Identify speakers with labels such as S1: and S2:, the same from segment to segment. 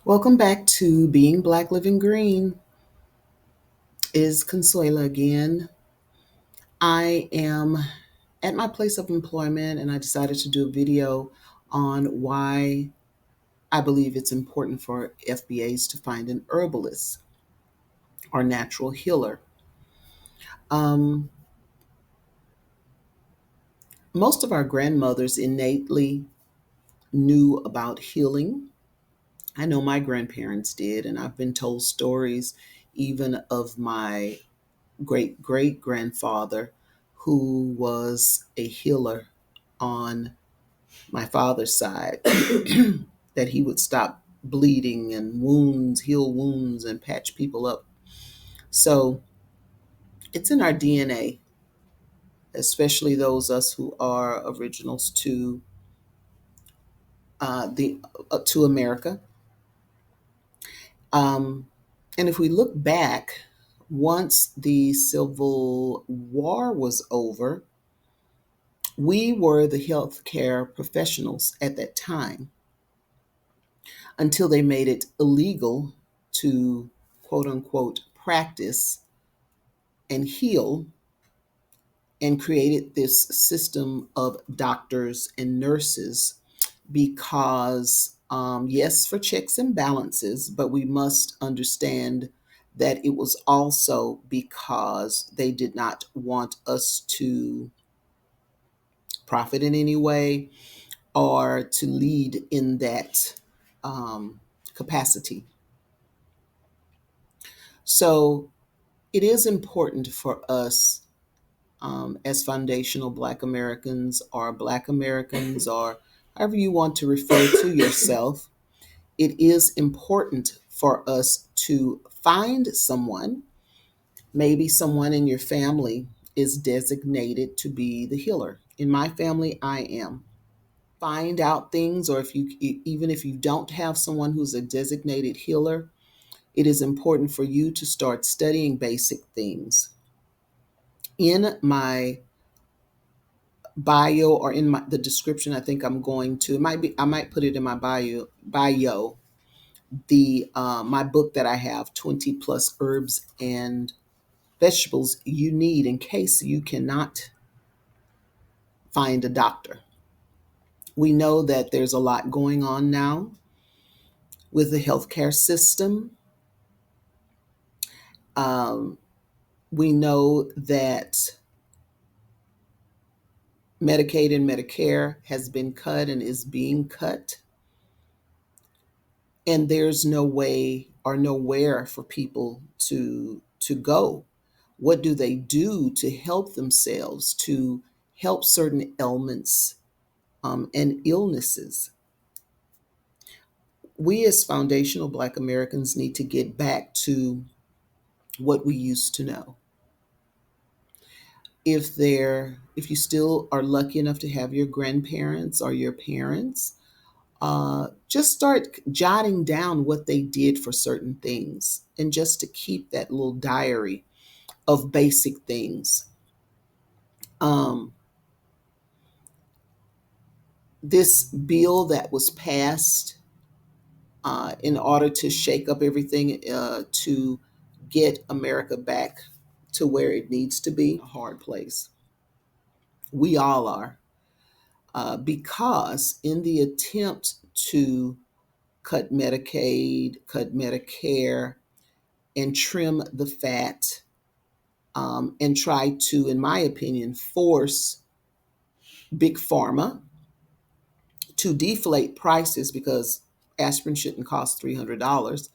S1: Welcome back to Being Black Living Green. Is Consuela again. I am at my place of employment and I decided to do a video on why I believe it's important for FBAs to find an herbalist or natural healer. Um, Most of our grandmothers innately knew about healing. I know my grandparents did, and I've been told stories even of my great great grandfather who was a healer on my father's side, that he would stop bleeding and wounds, heal wounds, and patch people up. So it's in our DNA, especially those us who are originals the to America. Um, and if we look back, once the Civil War was over, we were the healthcare professionals at that time until they made it illegal to quote unquote practice and heal and created this system of doctors and nurses because, yes, for checks and balances, but we must understand that it was also because they did not want us to profit in any way or to lead in that capacity. So it is important for us as foundational Black Americans or Black Americans or however you want to refer to yourself. It is important for us to find someone, maybe someone in your family is designated to be the healer. In my family, I am. Find out things, or if you even if you don't have someone who's a designated healer, it is important for you to start studying basic things. In my bio or in the description, I think I'm going to, it might be, I might put it in my bio, the my book that I have, 20 plus herbs and vegetables you need in case you cannot find a doctor. We know that there's a lot going on now with the healthcare system. Um, we know that Medicaid and Medicare has been cut and is being cut, and there's no way or nowhere for people to go. What do they do to help themselves, to help certain ailments and illnesses? We as foundational Black Americans need to get back to what we used to know. If you still are lucky enough to have your grandparents or your parents, just start jotting down what they did for certain things and just to keep that little diary of basic things. Um, this bill that was passed in order to shake up everything to get America back to where it needs to be, a hard place. We all are. Because in the attempt to cut Medicaid, cut Medicare, and trim the fat, and try to, in my opinion, force big pharma to deflate prices because aspirin shouldn't cost $300,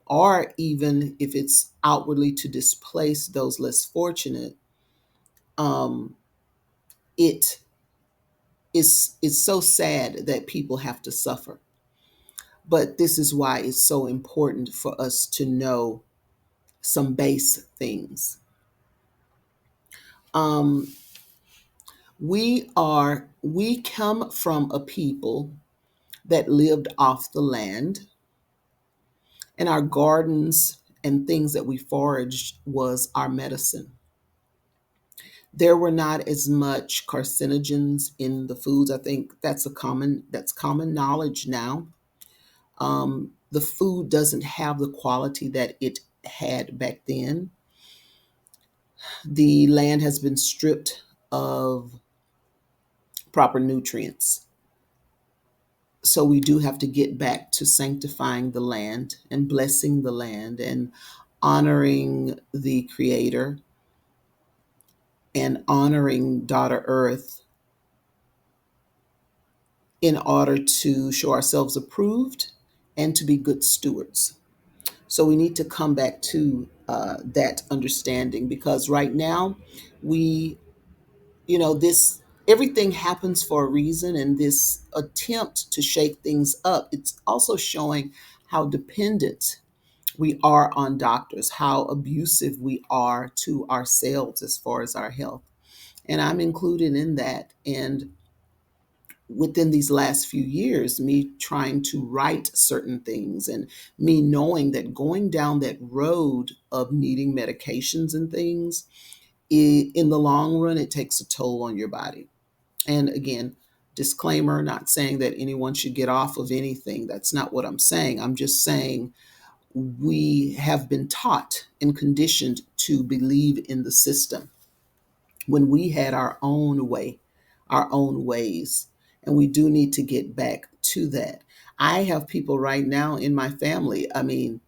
S1: or even if it's outwardly to displace those less fortunate. um, it is so sad that people have to suffer. But this is why it's so important for us to know some base things. Um, we come from a people that lived off the land, and our gardens and things that we foraged was our medicine. There were not as much carcinogens in the foods. I think that's common knowledge now. The food doesn't have the quality that it had back then. The land has been stripped of proper nutrients. So we do have to get back to sanctifying the land and blessing the land and honoring the Creator and honoring Daughter Earth in order to show ourselves approved and to be good stewards. So we need to come back to that understanding, because right now we, this everything happens for a reason, and this attempt to shake things up, it's also showing how dependent we are on doctors, how abusive we are to ourselves as far as our health. And I'm included in that. And within these last few years, me trying to write certain things and me knowing that going down that road of needing medications and things, in the long run, it takes a toll on your body. And again, disclaimer, not saying that anyone should get off of anything. That's not what I'm saying. I'm just saying we have been taught and conditioned to believe in the system when we had our own way, our own ways. And we do need to get back to that. I have people right now in my family. I mean,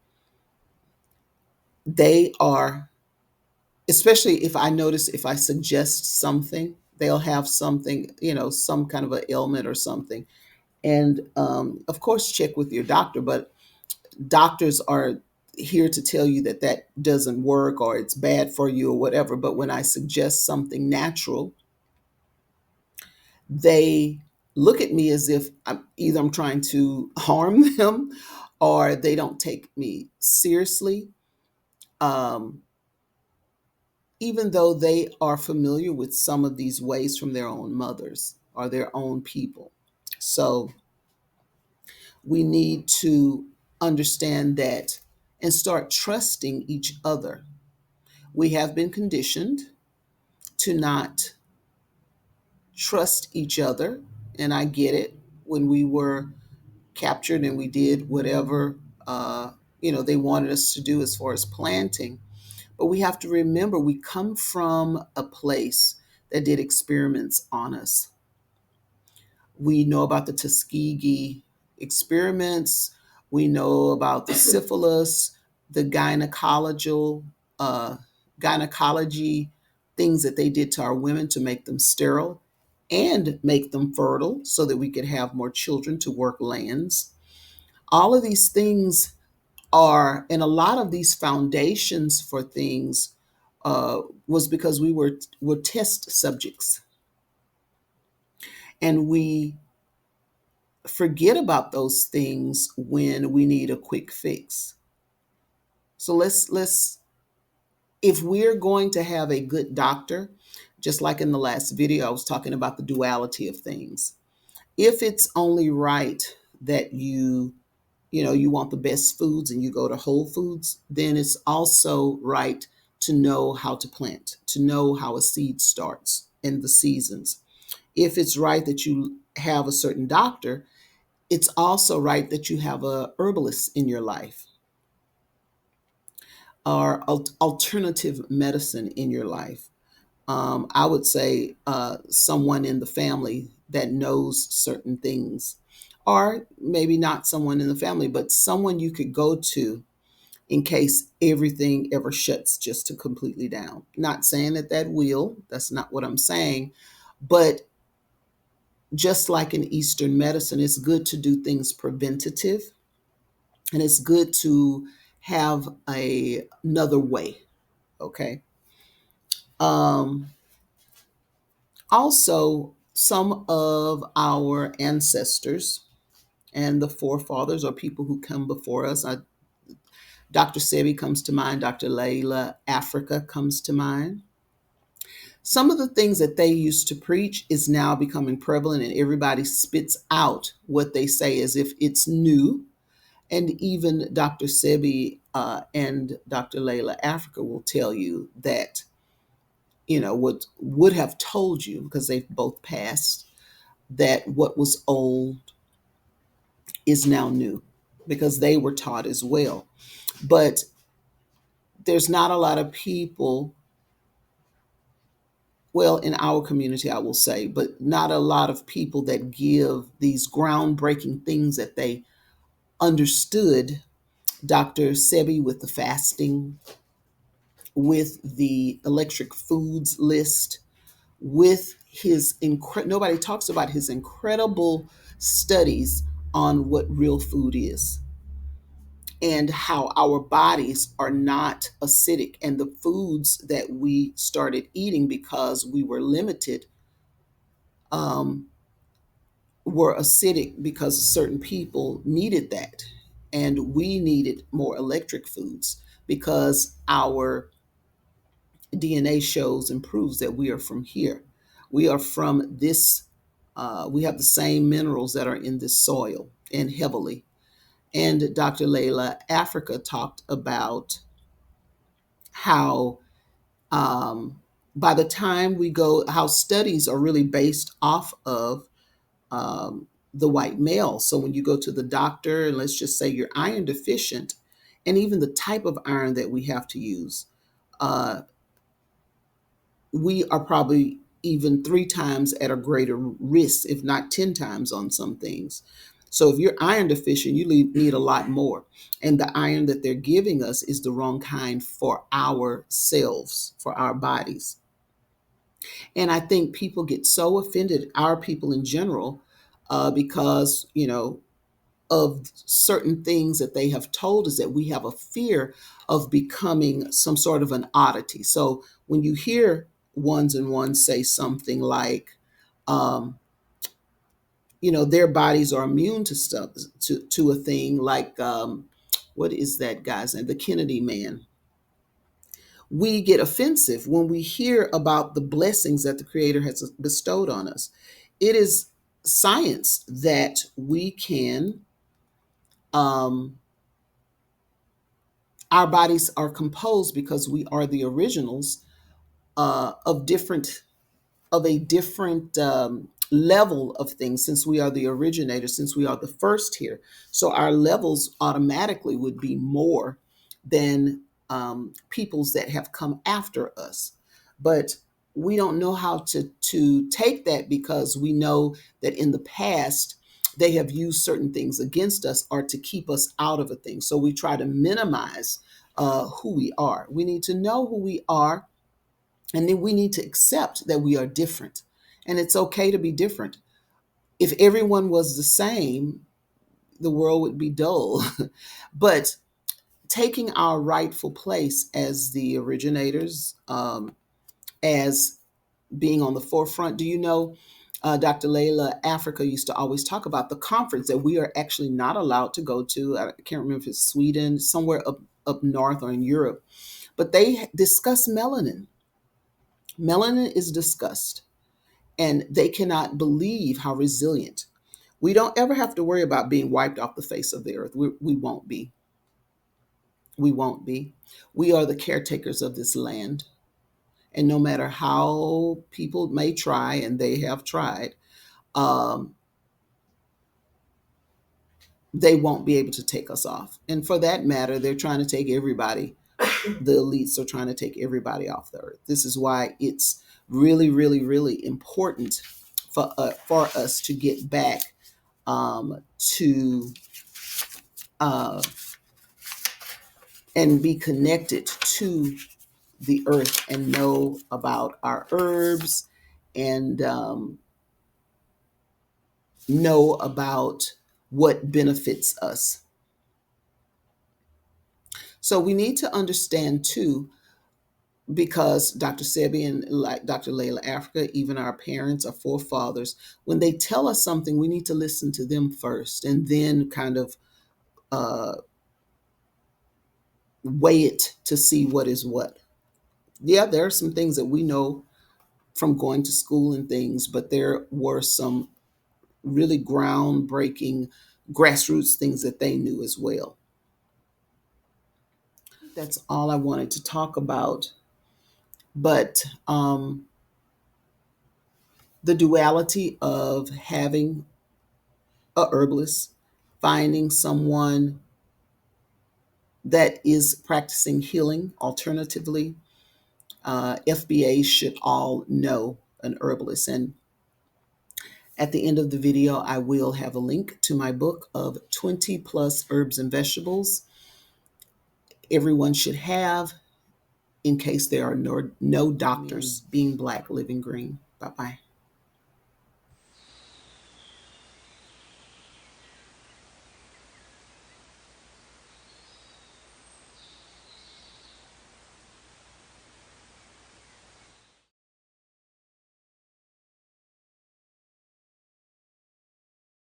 S1: they are, especially if I notice, if I suggest something, they'll have something, some kind of an ailment or something. And of course, check with your doctor, but doctors are here to tell you that that doesn't work or it's bad for you or whatever. But when I suggest something natural, they look at me as if I'm trying to harm them, or they don't take me seriously, um, even though they are familiar with some of these ways from their own mothers or their own people. So we need to understand that and start trusting each other. We have been conditioned to not trust each other, and I get it. When we were captured and we did whatever they wanted us to do as far as planting. But we have to remember we come from a place that did experiments on us. We know about the Tuskegee experiments. We know about the syphilis, the uh, gynecology things that they did to our women to make them sterile and make them fertile so that we could have more children to work lands. All of these things are, and a lot of these foundations for things was because were test subjects, and we forget about those things when we need a quick fix. So let's if we're going to have a good doctor, just like in the last video, I was talking about the duality of things. If it's only right that you want the best foods and you go to Whole Foods, then it's also right to know how to plant, to know how a seed starts in the seasons. If it's right that you have a certain doctor, it's also right that you have a herbalist in your life or alternative medicine in your life. I would say someone in the family that knows certain things, or maybe not someone in the family, but someone you could go to in case everything ever shuts just to completely down. Not saying that that will, that's not what I'm saying, but just like in Eastern medicine, it's good to do things preventative, and it's good to have another way. Okay. Um, Also, some of our ancestors and the forefathers or people who come before us, Dr. Sebi comes to mind, Dr. Layla Africa comes to mind. Some of the things that they used to preach is now becoming prevalent, and everybody spits out what they say as if it's new. And even Dr. Sebi and Dr. Layla Africa will tell you that, what would have told you, because they've both passed, that what was old is now new. because they were taught as well. But there's not a lot of people, well, in our community, I will say, but not a lot of people that give these groundbreaking things that they understood. Dr. Sebi with the fasting, with the electric foods list, with nobody talks about his incredible studies on what real food is and how our bodies are not acidic, and the foods that we started eating because we were limited um, were acidic because certain people needed that, and we needed more electric foods because our DNA shows and proves that we are from here. We are from this. We have the same minerals that are in this soil and heavily. And Dr. Layla Africa talked about how by the time we go, how studies are really based off of the white male. So when you go to the doctor, and let's just say you're iron deficient, and even the type of iron that we have to use, uh, we are probably even 3 times at a greater risk, if not 10 times on some things. So if you're iron deficient, you need a lot more. And the iron that they're giving us is the wrong kind for ourselves, for our bodies. And I think people get so offended, our people in general, because, of certain things that they have told us, that we have a fear of becoming some sort of an oddity. So when you hear ones and ones say something like, um, their bodies are immune to stuff, to a thing like, what is that guy's name? The Kennedy man. We get offensive when we hear about the blessings that the Creator has bestowed on us. It is science that we can, um, our bodies are composed because we are the originals of a different level of things, since we are the originator, since we are the first here. So our levels automatically would be more than peoples that have come after us. But we don't know how to take that, because we know that in the past they have used certain things against us or to keep us out of a thing. So we try to minimize who we are. We need to know who we are, and then we need to accept that we are different. And it's okay to be different. If everyone was the same, the world would be dull. But taking our rightful place as the originators, as being on the forefront. Do you know, Dr. Layla Africa used to always talk about the conference that we are actually not allowed to go to. I can't remember if it's Sweden, somewhere up north or in Europe. But they discuss melanin. Melanin is discussed, and they cannot believe how resilient. We don't ever have to worry about being wiped off the face of the earth. We won't be. We won't be. We are the caretakers of this land. And no matter how people may try, and they have tried, um, they won't be able to take us off. And for that matter, they're trying to take everybody. The elites are trying to take everybody off the earth. This is why it's really, really, really important for us to get back to uh, and be connected to the earth, and know about our herbs, and know about what benefits us. So we need to understand too, because Dr. Sebi and like Dr. Layla Africa, even our parents, our forefathers, when they tell us something, we need to listen to them first, and then kind of uh, weigh it to see what is what. Yeah, there are some things that we know from going to school and things, but there were some really groundbreaking grassroots things that they knew as well. That's all I wanted to talk about. But the duality of having a herbalist, finding someone that is practicing healing alternatively. FBA should all know an herbalist. And at the end of the video, I will have a link to my book of 20 plus herbs and vegetables everyone should have in case there are no doctors. Being Black, Living Green. Bye-bye.